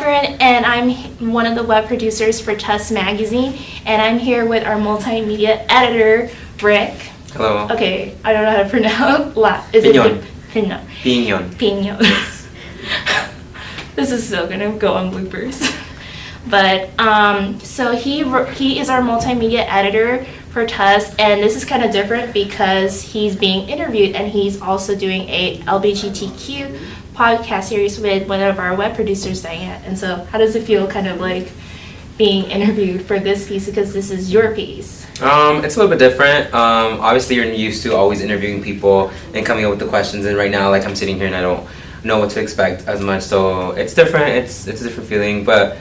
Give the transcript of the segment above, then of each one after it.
Catherine, and I'm one of the web producers for Tusk magazine, and I'm here with our multimedia editor, Rick. Hello. Okay, I don't know how to pronounce. Piñon. Piñon. Piñon. Piñon. This is still gonna go on bloopers. But so he is our multimedia editor for Tusk, and this is kind of different because he's being interviewed, and he's also doing a LGBTQ podcast series with one of our web producers, Diane. And so, how does it feel, kind of like being interviewed for this piece, because this is your piece? It's a little bit different. Obviously, you're used to always interviewing people and coming up with the questions, and right now, like, I'm sitting here and I don't know what to expect as much, so it's different. It's a different feeling, but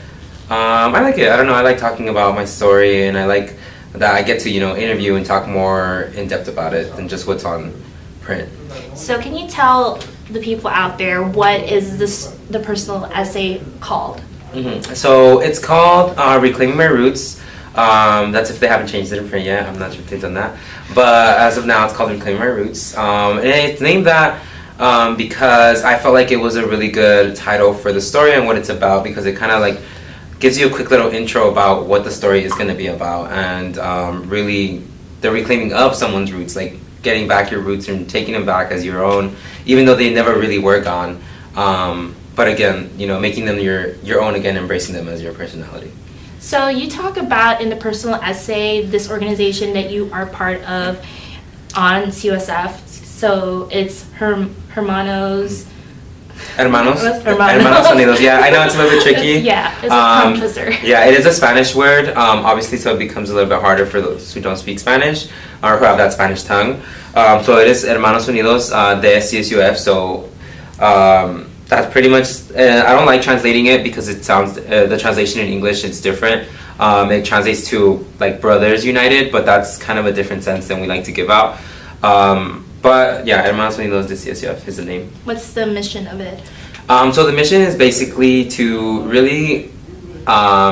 I like it. I don't know. I like talking about my story, and I like that I get to interview and talk more in depth about it than just what's on print. So, can you tell the people out there what is the personal essay called? Mm-hmm. So it's called Reclaiming My Roots. That's if they haven't changed it in print yet. I'm not sure if they've done that, but as of now, it's called Reclaiming My Roots, and it's named that because I felt like it was a really good title for the story and what it's about, because it kind of like gives you a quick little intro about what the story is going to be about, and really the reclaiming of someone's roots, like getting back your roots and taking them back as your own, even though they never really were gone. But again, making them your own again, embracing them as your personality. So you talk about in the personal essay this organization that you are part of on CUSF. So it's Hermanos Unidos. Yeah, I know it's a little bit tricky. It's a tongue twister. Yeah, it is a Spanish word, obviously, so it becomes a little bit harder for those who don't speak Spanish or who have that Spanish tongue. So it is Hermanos Unidos de CSUF. So that's pretty much. I don't like translating it because it sounds the translation in English, it's different. It translates to like Brothers United, but that's kind of a different sense than we like to give out. But yeah, Hermanos Unidos de CSUF is the name. What's the mission of it? So the mission is basically to really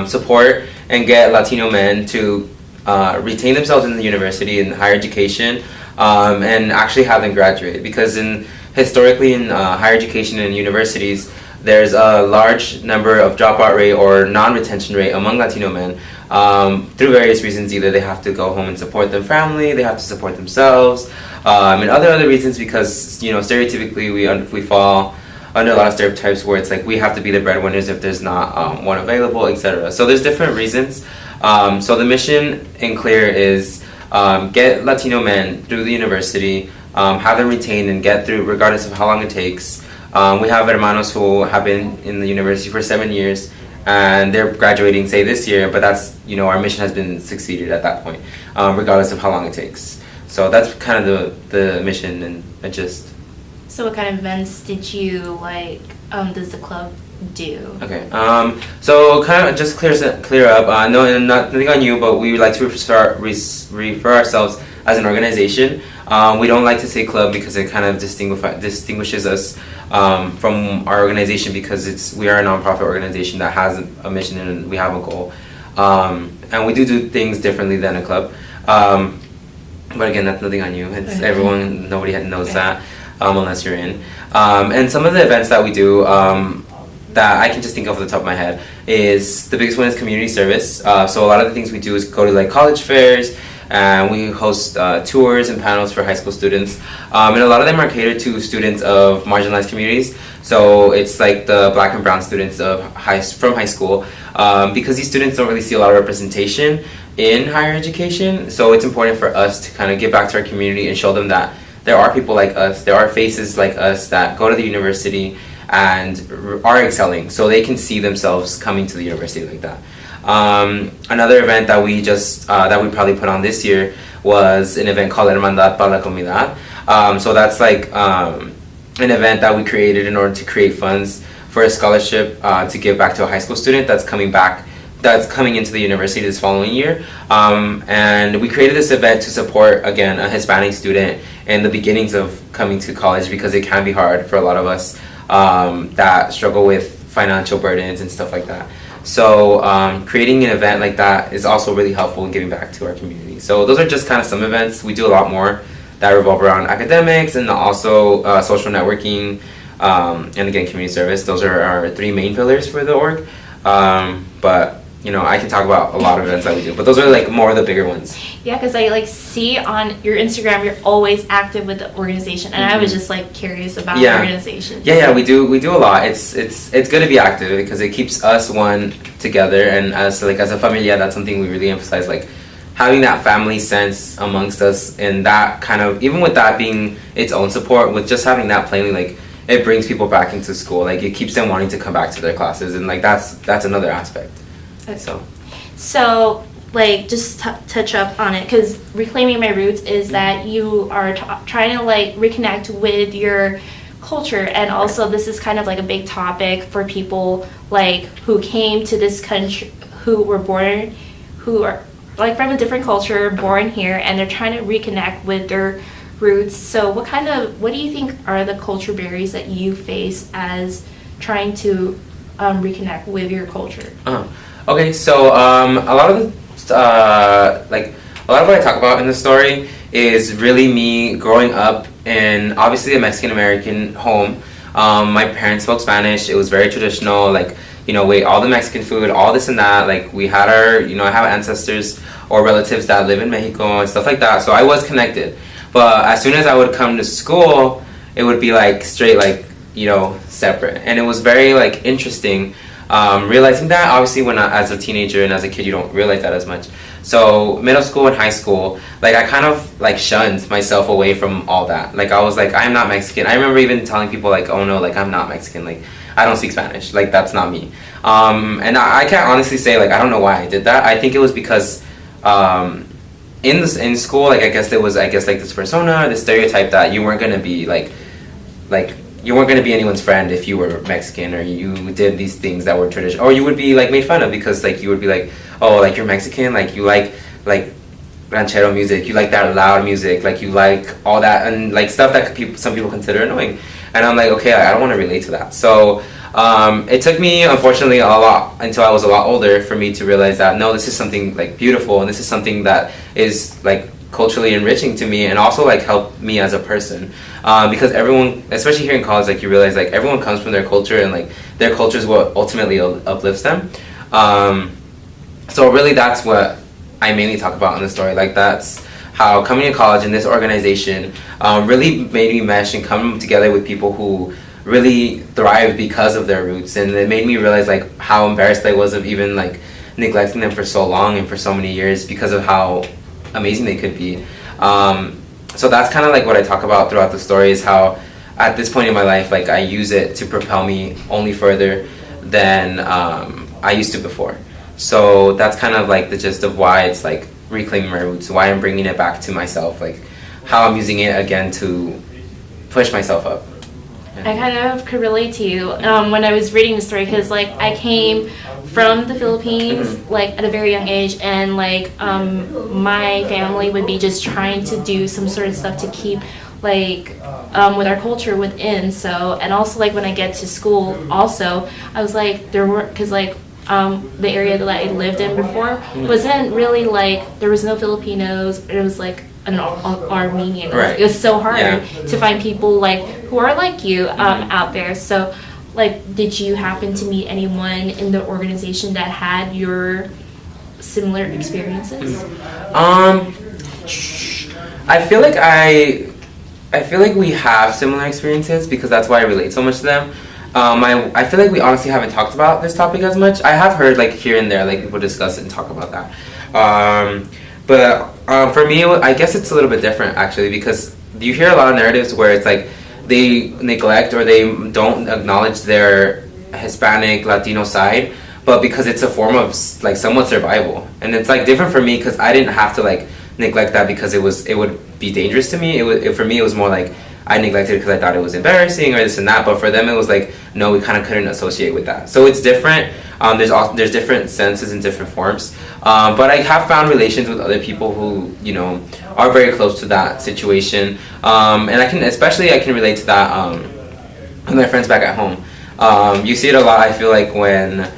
support and get Latino men to retain themselves in the university and higher education, and actually have them graduate. Because historically in higher education and universities, there's a large number of dropout rate or non-retention rate among Latino men through various reasons. Either they have to go home and support their family, they have to support themselves, and other reasons, because stereotypically we fall under a lot of stereotypes where it's like we have to be the breadwinners if there's not one available, etc. So there's different reasons. So the mission in clear is get Latino men through the university, have them retained and get through regardless of how long it takes. We have hermanos who have been in the university for 7 years, and they're graduating, say, this year, but that's, our mission has been succeeded at that point, regardless of how long it takes. So that's kind of the mission and a gist. So what kind of events did you does the club do? Okay, so kind of just clear up, no, nothing on you, but we would like to refer ourselves as an organization. We don't like to say club because it kind of distinguishes us from our organization, because we are a nonprofit organization that has a mission and we have a goal, and we do things differently than a club. But again, that's nothing on you. It's everyone. Nobody knows that unless you're in. And some of the events that we do that I can just think of off the top of my head is the biggest one is community service. So a lot of the things we do is go to like college fairs, and we host tours and panels for high school students, and a lot of them are catered to students of marginalized communities. So it's like the Black and brown students from high school, because these students don't really see a lot of representation in higher education. So it's important for us to kind of give back to our community and show them that there are people like us, there are faces like us that go to the university and are excelling, so they can see themselves coming to the university like that. Another event that we probably put on this year was an event called Hermandad para la Comunidad. So that's like an event that we created in order to create funds for a scholarship to give back to a high school student that's coming into the university this following year. And we created this event to support, again, a Hispanic student in the beginnings of coming to college, because it can be hard for a lot of us that struggle with financial burdens and stuff like that. So creating an event like that is also really helpful in giving back to our community. So those are just kind of some events. We do a lot more that revolve around academics and also social networking, and again, community service. Those are our three main pillars for the org. But I can talk about a lot of events that we do, but those are like more of the bigger ones. Yeah, because I like see on your Instagram you're always active with the organization, and I was just like curious about the organization. Yeah, we do a lot. It's good to be active because it keeps us together, and as a familia, that's something we really emphasize, like having that family sense amongst us, and that kind of, even with that being its own support, with just having that plainly, like it brings people back into school, like it keeps them wanting to come back to their classes, and like that's another aspect. Okay. So like just touch up on it, because reclaiming my roots is that you are trying to like reconnect with your culture, and also this is kind of like a big topic for people like who came to this country, who are like from a different culture, born here, and they're trying to reconnect with their roots. So what do you think are the culture barriers that you face as trying to reconnect with your culture? Okay, so a lot of what I talk about in the story is really me growing up in obviously a Mexican American home. My parents spoke Spanish. It was very traditional, like we ate all the Mexican food, all this and that. Like we had our, I have ancestors or relatives that live in Mexico and stuff like that. So I was connected. But as soon as I would come to school, it would be like straight separate, and it was very like interesting. Realizing that, obviously, as a teenager and as a kid, you don't realize that as much. So middle school and high school, like I kind of like shunned myself away from all that. Like I was like, I'm not Mexican. I remember even telling people like, oh no, like I'm not Mexican. Like I don't speak Spanish. Like that's not me. And I can't honestly say like I don't know why I did that. I think it was because in school, like I guess like this persona, this stereotype that you weren't gonna be like you weren't going to be anyone's friend if you were Mexican, or you did these things that were traditional, or you would be like made fun of because like you would be like, oh, like you're Mexican, like you like ranchero music, you like that loud music, like you like all that, and like stuff that some people consider annoying. And I'm like, okay, I don't want to relate to that. So it took me, unfortunately, a lot until I was a lot older for me to realize that no, this is something like beautiful, and this is something that is like culturally enriching to me, and also like help me as a person, because everyone, especially here in college, like you realize like everyone comes from their culture, and like their culture is what ultimately uplifts them. So really that's what I mainly talk about in the story. Like that's how coming to college in this organization really made me mesh and come together with people who really thrive because of their roots, and it made me realize like how embarrassed I was of even like neglecting them for so long and for so many years because of how amazing they could be. So that's kind of like what I talk about throughout the story, is how at this point in my life, like I use it to propel me only further than I used to before. So that's kind of like the gist of why it's like reclaiming my roots, why I'm bringing it back to myself, like how I'm using it again to push myself up. I kind of could relate to you when I was reading the story, because like I came from the Philippines like at a very young age, and like my family would be just trying to do some sort of stuff to keep like with our culture within. So, and also like when I get to school also, I was like there were, because like the area that I lived in before wasn't really like, there was no Filipinos, it was like an Armenian. Right. It was so hard to find people like who are like you out there. So like, did you happen to meet anyone in the organization that had your similar experiences? I feel like we have similar experiences because that's why I relate so much to them. I feel like we honestly haven't talked about this topic as much. I have heard like here and there like people discuss it and talk about that. But for me, I guess it's a little bit different actually, because you hear a lot of narratives where it's like they neglect or they don't acknowledge their Hispanic, Latino side, but because it's a form of like somewhat survival. And it's like different for me because I didn't have to like neglect that because it would be dangerous to me. For me it was more like I neglected it because I thought it was embarrassing or this and that, but for them it was like, no, we kind of couldn't associate with that. So it's different. There's different senses and different forms. But I have found relations with other people who, you know, are very close to that situation. And I can relate to that with my friends back at home. You see it a lot, I feel like, when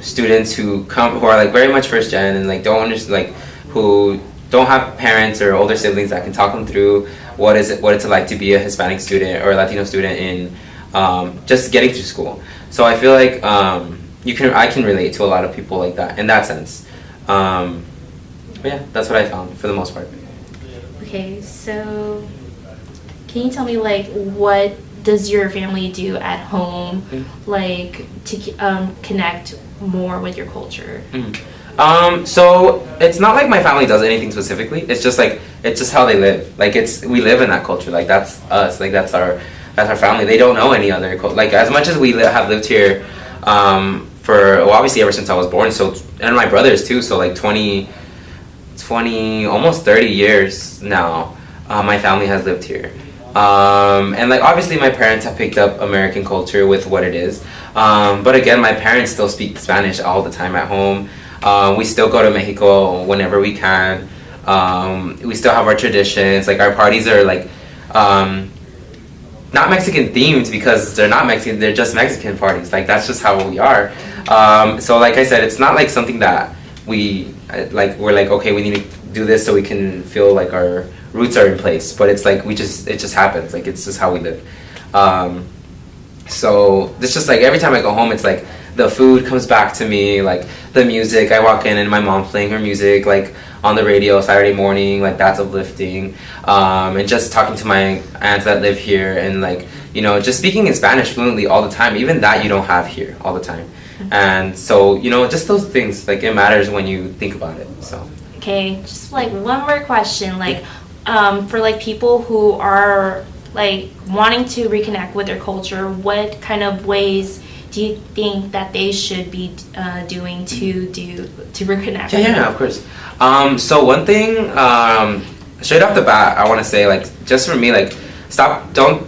students who are like very much first gen and like don't understand, like who don't have parents or older siblings that can talk them through what it's like to be a Hispanic student or a Latino student in just getting through school. So I feel like I can relate to a lot of people like that in that sense. But yeah, that's what I found for the most part. Okay, so can you tell me like what does your family do at home, like to connect more with your culture? So it's not like my family does anything specifically. It's just like it's just how they live. Like we live in that culture. Like that's us. Like that's our family. They don't know any other like as much as we have lived here for obviously ever since I was born. So and my brothers too. So like 20 almost 30 years now. My family has lived here. And like obviously my parents have picked up American culture with what it is. But again, my parents still speak Spanish all the time at home. We still go to Mexico whenever we can. We still have our traditions. Like our parties are like not Mexican themed because they're not Mexican. They're just Mexican parties. Like that's just how we are. So like I said, it's not like something that we're like okay, we need to do this so we can feel like our roots are in place. But it's like it just happens. Like it's just how we live. So it's just like every time I go home, it's like the food comes back to me, like the music. I walk in and my mom playing her music like on the radio Saturday morning, like that's uplifting. And just talking to my aunts that live here and like just speaking in Spanish fluently all the time. Even that you don't have here all the time. And so just those things, like it matters when you think about it. So okay, just like one more question, like for like people who are like wanting to reconnect with their culture, what kind of ways do you think that they should be doing to reconnect? Yeah, of course. So one thing, straight off the bat, I want to say like just for me, like don't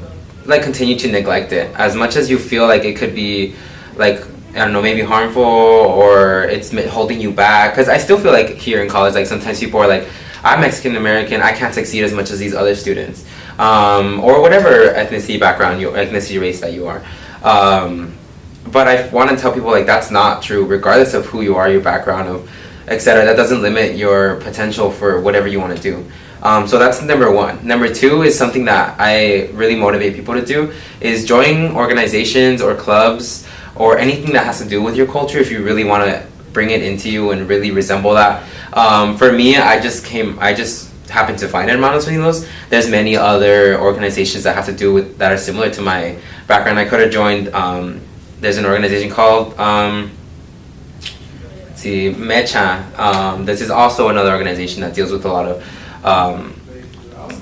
like continue to neglect it as much as you feel like it could be like I don't know, maybe harmful or it's holding you back. Because I still feel like here in college, like sometimes people are like, I'm Mexican American, I can't succeed as much as these other students, or whatever ethnicity background, ethnicity race that you are. But I want to tell people like that's not true, regardless of who you are, your background, etc. That doesn't limit your potential for whatever you want to do. So that's number one. Number two is something that I really motivate people to do is join organizations or clubs or anything that has to do with your culture if you really want to bring it into you and really resemble that. For me, I just happened to find Hermanos Unidos. There's many other organizations that have to do with that are similar to my background. I could have joined. There's an organization called Mecha. This is also another organization that deals with a lot of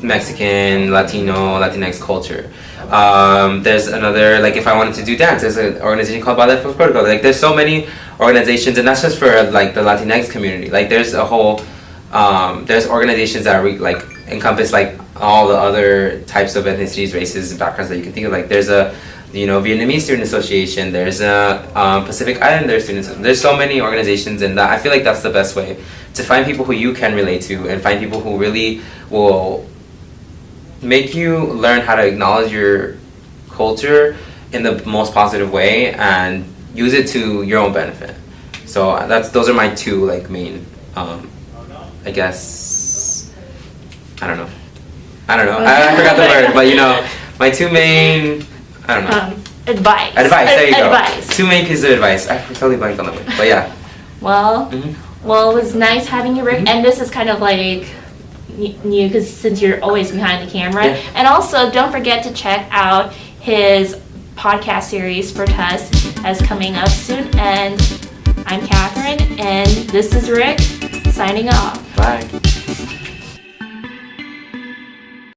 Mexican, Latino, Latinx culture. There's another, like if I wanted to do dance, there's an organization called Ballet for Protocol. Like there's so many organizations, and that's just for like the Latinx community. Like there's a whole, there's organizations that like encompass like all the other types of ethnicities, races, and backgrounds that you can think of. Like there's a Vietnamese Student Association, there's a Pacific Islander Students. There's so many organizations, and I feel like that's the best way to find people who you can relate to and find people who really will make you learn how to acknowledge your culture in the most positive way and use it to your own benefit. So those are my two like main, I guess, I don't know. I forgot the word, but my two main, I don't know. Advice. There you go. Advice. Two main pieces of advice. I totally blanked on the word, but yeah. Well, well, it was nice having you, Rick. And this is kind of like new because since you're always behind the camera. Yeah. And also, don't forget to check out his podcast series for Tusk that's coming up soon. And I'm Catherine, and this is Rick signing off. Bye.